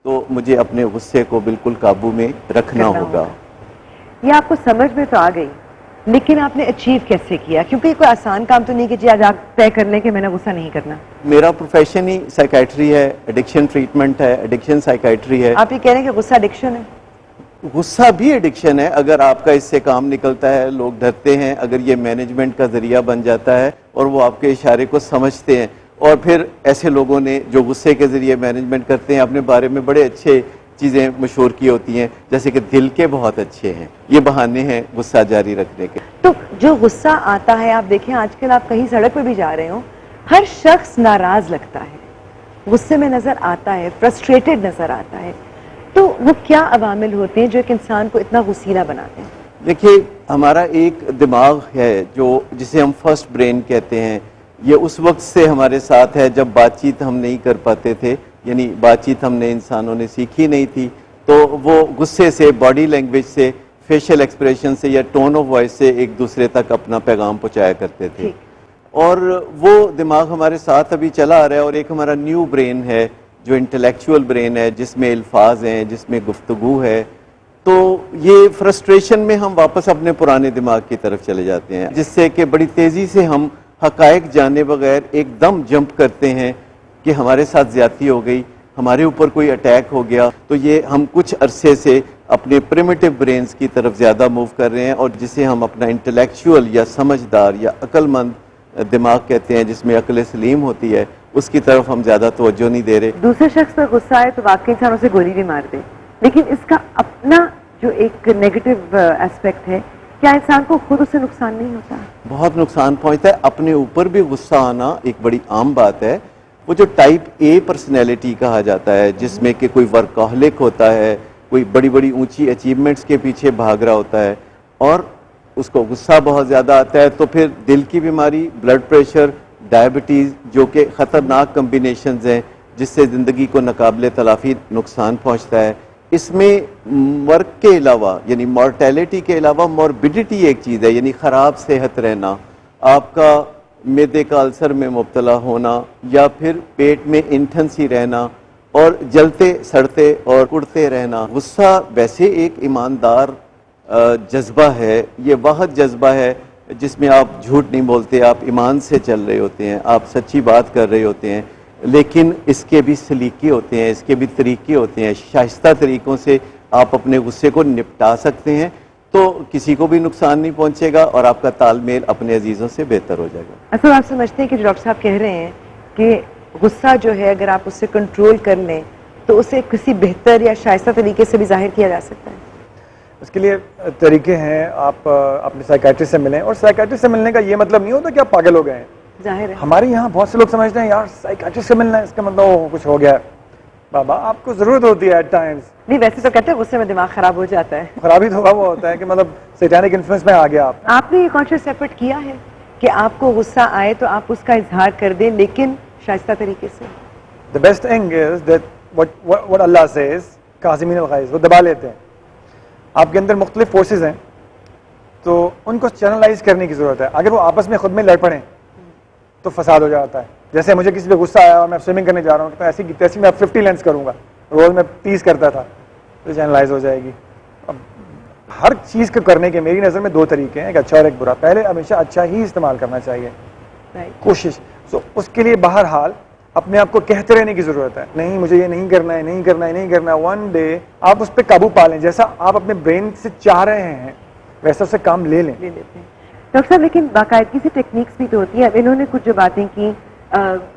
تو مجھے اپنے غصے کو بالکل قابو میں رکھنا ہوگا. یہ آپ کو سمجھ میں تو آ گئی، لیکن آپ نے اچیو کیسے کیا؟ کیونکہ یہ کوئی آسان کام تو نہیں کہ جی آج آپ طے کر لیں کہ میں نے غصہ نہیں کرنا. میرا پروفیشن ہی سائیکائٹری ہے، ایڈکشن ٹریٹمنٹ ہے، ایڈکشن سائیکائٹری ہے. آپ یہ کہہ رہے ہیں کہ غصہ ایڈکشن ہے؟ غصہ بھی ایڈکشن ہے. اگر آپ کا اس سے کام نکلتا ہے، لوگ ڈرتے ہیں. اگر یہ مینجمنٹ کا ذریعہ بن جاتا ہے اور وہ آپ کے اشارے کو سمجھتے ہیں، اور پھر ایسے لوگوں نے جو غصے کے ذریعے مینجمنٹ کرتے ہیں اپنے بارے میں بڑے اچھے چیزیں مشہور کی ہوتی ہیں، جیسے کہ دل کے بہت اچھے ہیں. یہ بہانے ہیں غصہ جاری رکھنے کے. تو جو غصہ آتا ہے، آپ دیکھیں آج کل آپ کہیں سڑک پہ بھی جا رہے ہوں، ہر شخص ناراض لگتا ہے، غصے میں نظر آتا ہے، فرسٹریٹڈ نظر آتا ہے. تو وہ کیا عوامل ہوتے ہیں جو ایک انسان کو اتنا غصیلا بناتے ہیں؟ دیکھیے، ہمارا ایک دماغ ہے جسے ہم فرسٹ برین کہتے ہیں. یہ اس وقت سے ہمارے ساتھ ہے جب بات چیت ہم نہیں کر پاتے تھے، یعنی بات چیت ہم نے انسانوں نے سیکھی نہیں تھی. تو وہ غصے سے، باڈی لینگویج سے، فیشل ایکسپریشن سے یا ٹون آف وائس سے ایک دوسرے تک اپنا پیغام پہنچایا کرتے تھے. اور وہ دماغ ہمارے ساتھ ابھی چلا آ رہا ہے. اور ایک ہمارا نیو برین ہے جو انٹلیکچوئل برین ہے، جس میں الفاظ ہیں، جس میں گفتگو ہے. تو یہ فرسٹریشن میں ہم واپس اپنے پرانے دماغ کی طرف چلے جاتے ہیں، جس سے کہ بڑی تیزی سے ہم حقائق جانے بغیر ایک دم جمپ کرتے ہیں کہ ہمارے ساتھ زیادتی ہو گئی، ہمارے اوپر کوئی اٹیک ہو گیا. تو یہ ہم کچھ عرصے سے اپنے پریمیٹیو برینز کی طرف زیادہ موو کر رہے ہیں، اور جسے ہم اپنا انٹلیکچوئل یا سمجھدار یا عقل مند دماغ کہتے ہیں، جس میں عقل سلیم ہوتی ہے، اس کی طرف ہم زیادہ توجہ نہیں دے رہے. دوسرے شخص پر غصہ آئے تو واقعی انسان اسے گولی بھی مار دے، لیکن اس کا اپنا جو ایک نیگیٹو ایسپیکٹ ہے، کیا انسان کو خود اسے نقصان نہیں ہوتا؟ بہت نقصان پہنچتا ہے. اپنے اوپر بھی غصہ آنا ایک بڑی عام بات ہے. وہ جو ٹائپ اے پرسنالٹی کہا جاتا ہے، جس میں کہ کوئی ورکاہولک ہوتا ہے، کوئی بڑی بڑی اونچی اچیومنٹس کے پیچھے بھاگ رہا ہوتا ہے، اور اس کو غصہ بہت زیادہ آتا ہے، تو پھر دل کی بیماری، بلڈ پریشر، ڈائبٹیز، جو کہ خطرناک کمبینیشنز ہیں جس سے زندگی کو ناقابل تلافی نقصان پہنچتا ہے. اس میں مرگ کے علاوہ، یعنی مورٹیلٹی کے علاوہ، موربیڈیٹی ایک چیز ہے، یعنی خراب صحت رہنا، آپ کا معدے کا السر میں مبتلا ہونا، یا پھر پیٹ میں انٹھن سی رہنا، اور جلتے سڑتے اور اڑتے رہنا. غصہ ویسے ایک ایماندار جذبہ ہے. یہ واحد جذبہ ہے جس میں آپ جھوٹ نہیں بولتے، آپ ایمان سے چل رہے ہوتے ہیں، آپ سچی بات کر رہے ہوتے ہیں. لیکن اس کے بھی سلیقے ہوتے ہیں، اس کے بھی طریقے ہوتے ہیں. شائستہ طریقوں سے آپ اپنے غصے کو نپٹا سکتے ہیں تو کسی کو بھی نقصان نہیں پہنچے گا، اور آپ کا تال میل اپنے عزیزوں سے بہتر ہو جائے گا. اصل آپ سمجھتے ہیں کہ جو ڈاکٹر صاحب کہہ رہے ہیں کہ غصہ جو ہے اگر آپ اسے کنٹرول کر لیں تو اسے کسی بہتر یا شائستہ طریقے سے بھی ظاہر کیا جا سکتا ہے؟ اس کے لیے طریقے ہیں. آپ اپنے سائیکیٹرسٹ سے ملیں، اور سائیکیٹرسٹ سے ملنے کا یہ مطلب نہیں ہوتا کہ آپ پاگل ہو گئے ہیں. ظاہر ہے ہمارے یہاں بہت سے لوگ سمجھتے ہیں یار سائیکیٹرسٹ سے ملنا ہے اس کا مطلب وہ کچھ ہو گیا ہے. بابا آپ کو ضرورت ہوتی ہے ایٹ ٹائمز. نہیں، ویسے تو کہتے ہیں غصے میں دماغ خراب ہو جاتا ہے. خرابی تو وہ ہوتا ہے کہ مطلب سیٹانک انفلوئنس میں آ گیا آپ. آپ نے یہ کانشیس ایفرٹ کیا ہے کہ آپ کو غصہ آئے تو آپ اس کا اظہار کر دیں، لیکن شائستہ طریقے سے؟ The best thing is that what Allah says, قاسمین الغیظ، وہ دبا لیتے ہیں. آپ کے اندر مختلف فورسز ہیں تو ان کو چینلائز کرنے کی ضرورت ہے. اگر وہ آپس میں خود میں لڑ پڑیں تو فساد ہو جاتا ہے. جیسے مجھے کسی پہ غصہ آیا اور میں سوئمنگ کرنے جا رہا ہوں تو ایسی کی تیسی میں 50 لینس کروں گا، روز میں 30 کرتا تھا، تو چینلائز ہو جائے گی. اب ہر چیز کو کرنے کے میری نظر میں دو طریقے ہیں، ایک اچھا اور ایک برا. پہلے ہمیشہ اچھا ہی استعمال کرنا چاہیے، کوشش. اس کے لیے بہرحال اپنے آپ کو کہتے رہنے کی ضرورت ہے، نہیں مجھے یہ نہیں کرنا ہے، نہیں کرنا ہے، نہیں کرنا ہے. ون ڈے آپ اس پہ قابو پا لیں، جیسا آپ اپنے برین سے چاہ رہے ہیں ویسا اسے کام لے لیں. ڈاکٹر صاحب لیکن باقاعدگی سے ٹیکنیکس بھی تو ہوتی ہیں. اب انہوں نے کچھ جو باتیں کی،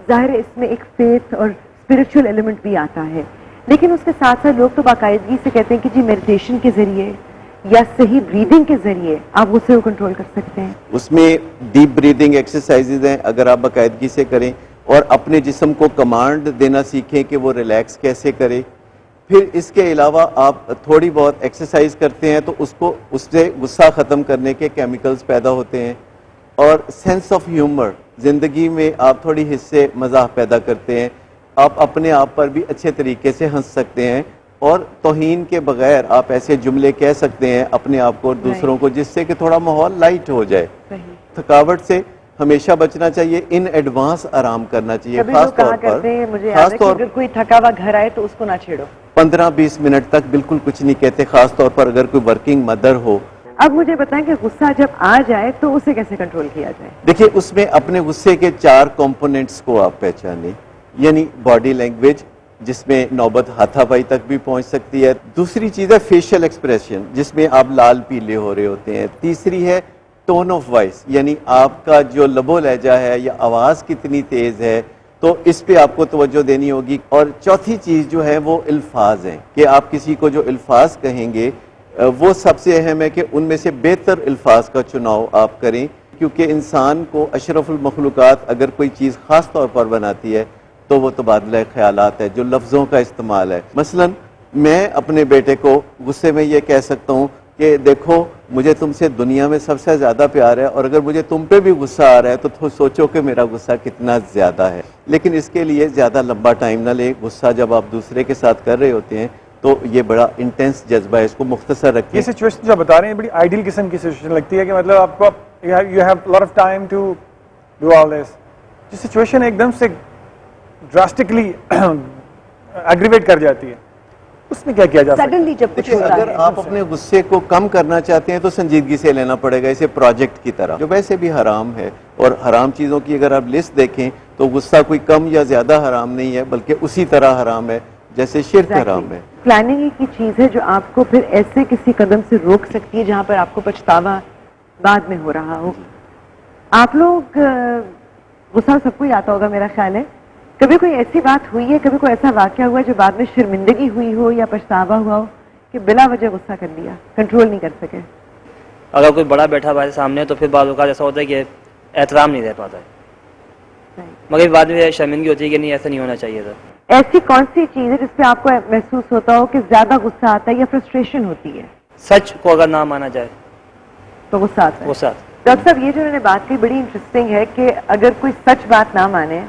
ظاہر ہے اس میں ایک فیتھ اور اسپرچل ایلیمنٹ بھی آتا ہے، لیکن اس کے ساتھ ساتھ لوگ تو باقاعدگی سے کہتے ہیں کہ جی میڈیٹیشن کے ذریعے یا صحیح بریدنگ کے ذریعے آپ غصے کو کنٹرول کر سکتے ہیں. اس میں ڈیپ بریدنگ ایکسرسائزز ہیں، اگر آپ باقاعدگی سے کریں اور اپنے جسم کو کمانڈ دینا سیکھیں کہ وہ ریلیکس کیسے کرے. پھر اس کے علاوہ آپ تھوڑی بہت ایکسرسائز کرتے ہیں تو اس سے غصہ ختم کرنے کے کیمیکلز پیدا ہوتے ہیں. اور سینس آف ہیومر، زندگی میں آپ تھوڑی حصے مزاح پیدا کرتے ہیں، آپ اپنے آپ پر بھی اچھے طریقے سے ہنس سکتے ہیں، اور توہین کے بغیر آپ ایسے جملے کہہ سکتے ہیں اپنے آپ کو اور دوسروں کو جس سے کہ تھوڑا ماحول لائٹ ہو جائے. تھکاوٹ سے ہمیشہ بچنا چاہیے. ان ایڈوانس آرام کرنا چاہیے. کبھی خاص لوگ کہا طور پر کرتے ہیں مجھے یاد خاص ہے کہ طور اگر کوئی تھکا ہوا گھر آئے تو اس کو نہ چھیڑو. 15-20 منٹ تک بالکل کچھ نہیں کہتے, خاص طور پر اگر کوئی ورکنگ مدر ہو. اب مجھے بتائیں کہ غصہ جب آ جائے تو اسے کیسے کنٹرول کیا جائے؟ دیکھیے اس میں اپنے غصے کے 4 کمپوننٹس کو آپ پہچانیں. یعنی باڈی لینگویج جس میں نوبت ہاتھا پائی تک بھی پہنچ سکتی ہے. دوسری چیز ہے فیشل ایکسپریشن جس میں آپ لال پیلے ہو رہے ہوتے ہیں. تیسری ہے ٹون آف وائس یعنی آپ کا جو لب و لہجہ ہے یا آواز کتنی تیز ہے, تو اس پہ آپ کو توجہ دینی ہوگی. اور چوتھی چیز جو ہے وہ الفاظ ہیں کہ آپ کسی کو جو الفاظ کہیں گے وہ سب سے اہم ہے کہ ان میں سے بہتر الفاظ کا چناؤ آپ کریں, کیونکہ انسان کو اشرف المخلوقات اگر کوئی چیز خاص طور پر بناتی ہے تو وہ تبادلہ خیالات ہے, جو لفظوں کا استعمال ہے. مثلا میں اپنے بیٹے کو غصے میں یہ کہہ سکتا ہوں کہ دیکھو مجھے تم سے دنیا میں سب سے زیادہ پیار ہے, اور اگر مجھے تم پہ بھی غصہ آ رہا ہے تو سوچو کہ میرا غصہ کتنا زیادہ ہے. لیکن اس کے لیے زیادہ لمبا ٹائم نہ لیں. غصہ جب آپ دوسرے کے ساتھ کر رہے ہوتے ہیں تو یہ بڑا انٹینس جذبہ ہے, اس کو مختصر رکھیں. یہ سچویشن جو بتا رہے ہیں بڑی آئیڈیل قسم کی سچویشن لگتی ہے کہ مطلب آپ کو you have lot of time to do all this. جو سچویشن ایک دم سے ڈراسٹکلی ایگریویٹ کر جاتی ہے, اس میں کیا کیا جا سکتا ہے؟ سڈنلی جب کچھ دیکھیں ہوتا اگر ہے آپ اپنے غصے کو کم کرنا چاہتے ہیں تو سنجیدگی سے لینا پڑے گا, اسے پروجیکٹ کی طرح جو ویسے بھی حرام ہے. اور حرام چیزوں کی اگر آپ لسٹ دیکھیں تو غصہ کوئی کم یا زیادہ حرام نہیں ہے, بلکہ اسی طرح حرام ہے جیسے شرک حرام ہے. پلاننگ ایک کی چیز ہے جو آپ کو پھر ایسے کسی قدم سے روک سکتی ہے جہاں پر آپ کو پچھتاوا بعد میں ہو رہا ہو. آپ لوگ غصہ سب کو ہی آتا ہوگا میرا خیال ہے. کبھی کوئی ایسی بات ہوئی ہے, کبھی کوئی ایسا واقعہ ہوا ہے جو بعد میں شرمندگی ہوئی ہو یا پچھتاوا ہوا ہو کہ بلا وجہ غصہ کر لیا, کنٹرول نہیں کر سکے؟ اگر کوئی بڑا بیٹھا ہوا ہے سامنے تو پھر بعض اوقات ایسا ہوتا ہے کہ احترام نہیں رہ پاتا ہے, مگر بعد میں شرمندگی ہوتی ہے کہ نہیں ایسا نہیں ہونا چاہیے تھا. ایسی کون سی چیز ہے جس پہ آپ کو محسوس ہوتا ہو کہ زیادہ غصہ آتا ہے یا فرسٹریشن ہوتی ہے؟ سچ کو اگر نہ مانا جائے تو غصہ آتا ہے. غصہ آتا ہے. ڈاکٹر صاحب یہ جو انہوں نے بات کی بڑی انٹرسٹنگ ہے کہ اگر کوئی سچ بات نہ مانے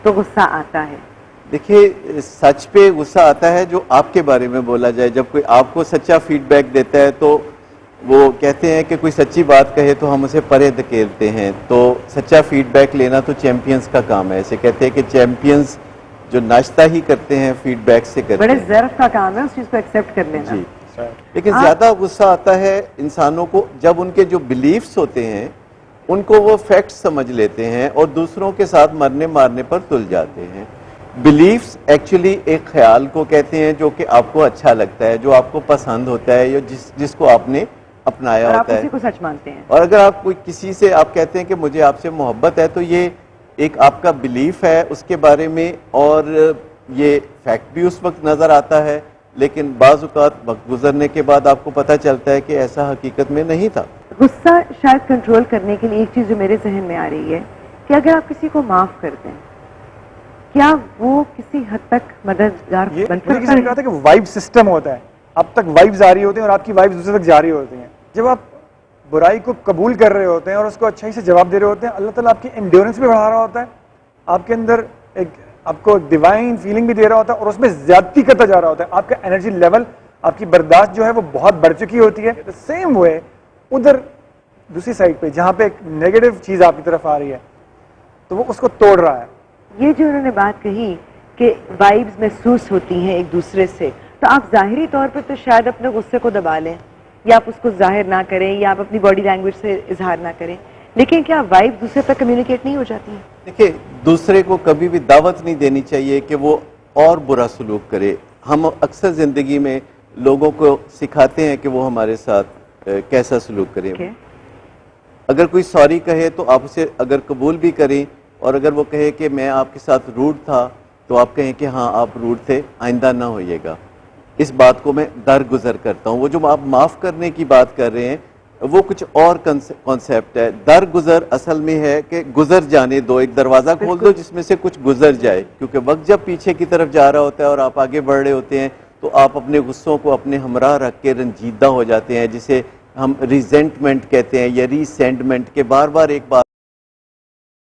تو غصہ آتا ہے. دیکھیے سچ پہ غصہ آتا ہے جو آپ کے بارے میں بولا جائے. جب کوئی آپ کو سچا فیڈ بیک دیتا ہے تو وہ کہتے ہیں کہ کوئی سچی بات کہے تو ہم اسے پرے دھکیلتے ہیں. تو سچا فیڈ بیک لینا تو چیمپئنز کا کام ہے. ایسے کہتے ہیں کہ چیمپئنز جو ناشتہ ہی کرتے ہیں فیڈ بیک سے کرتے بڑے ہیں. ضرف کا کام ہے اس چیز کو ایکسیپٹ کر لینا. جی, لیکن زیادہ غصہ آتا ہے انسانوں کو جب ان کے جو بلیفز ہوتے ہیں ان کو وہ فیکٹ سمجھ لیتے ہیں اور دوسروں کے ساتھ مرنے مارنے پر تل جاتے ہیں. بلیفز ایکچولی ایک خیال کو کہتے ہیں جو کہ آپ کو اچھا لگتا ہے, جو آپ کو پسند ہوتا ہے, یا جس کو آپ نے اپنایا اور آپ ہوتا ہے. اسی کو سچ مانتے ہیں. اور اگر آپ کوئی کسی سے آپ کہتے ہیں کہ مجھے آپ سے محبت ہے تو یہ ایک آپ کا بلیف ہے اس کے بارے میں, اور یہ فیکٹ بھی اس وقت نظر آتا ہے, لیکن بعض اوقات وقت گزرنے کے بعد آپ کو پتہ چلتا ہے کہ ایسا حقیقت میں نہیں تھا. غصہ شاید کنٹرول کرنے کے لیے ایک چیز جو میرے ذہن میں آ رہی ہے کہ اگر آپ کسی کو معاف کر دیں کیا وہ کسی حد تک مددگار بن مجھے کسی سکتا نے کہا ہے؟ تھا کہ وائب سسٹم ہوتا ہے, اب تک وائبز آ رہی ہوتی ہیں اور آپ کی وائبز دوسرے تک جاری ہوتی ہیں. جب آپ برائی کو قبول کر رہے ہوتے ہیں اور اس کو اچھائی سے جواب دے رہے ہوتے ہیں, اللہ تعالیٰ آپ کی انڈیورنس بھی بڑھا رہا ہوتا ہے, آپ کے اندر ایک آپ کو ڈیوائن فیلنگ بھی دے رہا ہوتا ہے, اور اس میں زیادتی کرتا جا رہا ہوتا ہے. آپ کا انرجی لیول, آپ کی برداشت جو ہے وہ بہت بڑھ چکی ہوتی ہے. سیم وے ادھر دوسری سائڈ پہ جہاں پہ ایک نیگیٹو چیز آپ کی طرف آ رہی ہے تو وہ اس کو توڑ رہا ہے. یہ جو انہوں نے بات کہی کہ وائبز محسوس ہوتی ہیں ایک دوسرے سے, تو آپ ظاہری طور پہ تو شاید اپنے غصے کو دبا لیں یا آپ اس کو ظاہر نہ کریں یا آپ اپنی باڈی لینگویج سے اظہار نہ کریں, لیکن کیا وائب دوسرے تک کمیونیکیٹ نہیں ہو جاتی ہیں؟ دیکھیے دوسرے کو کبھی بھی دعوت نہیں دینی چاہیے کہ وہ اور برا سلوک کرے. ہم اکثر زندگی میں لوگوں کو سکھاتے ہیں کہ وہ ہمارے ساتھ کیسا سلوک کریں. اگر کوئی سوری کہے تو آپ اسے اگر قبول بھی کریں, اور اگر وہ کہے کہ میں آپ کے ساتھ روڈ تھا تو آپ کہیں کہ ہاں آپ روڈ تھے, آئندہ نہ ہوئیے گا. اس بات کو میں درگزر کرتا ہوں. وہ جو آپ معاف کرنے کی بات کر رہے ہیں وہ کچھ اور کانسیپٹ ہے. درگزر اصل میں ہے کہ گزر جانے دو, ایک دروازہ کھول دو جس میں سے کچھ گزر جائے, کیونکہ وقت جب پیچھے کی طرف جا رہا ہوتا ہے اور آپ آگے بڑھ رہے ہوتے ہیں تو آپ اپنے غصوں کو اپنے ہمراہ رکھ کے رنجیدہ ہو جاتے ہیں, جسے ہم ریزینٹمنٹ کہتے ہیں یا ریسینڈمنٹ, کے بار بار ایک بات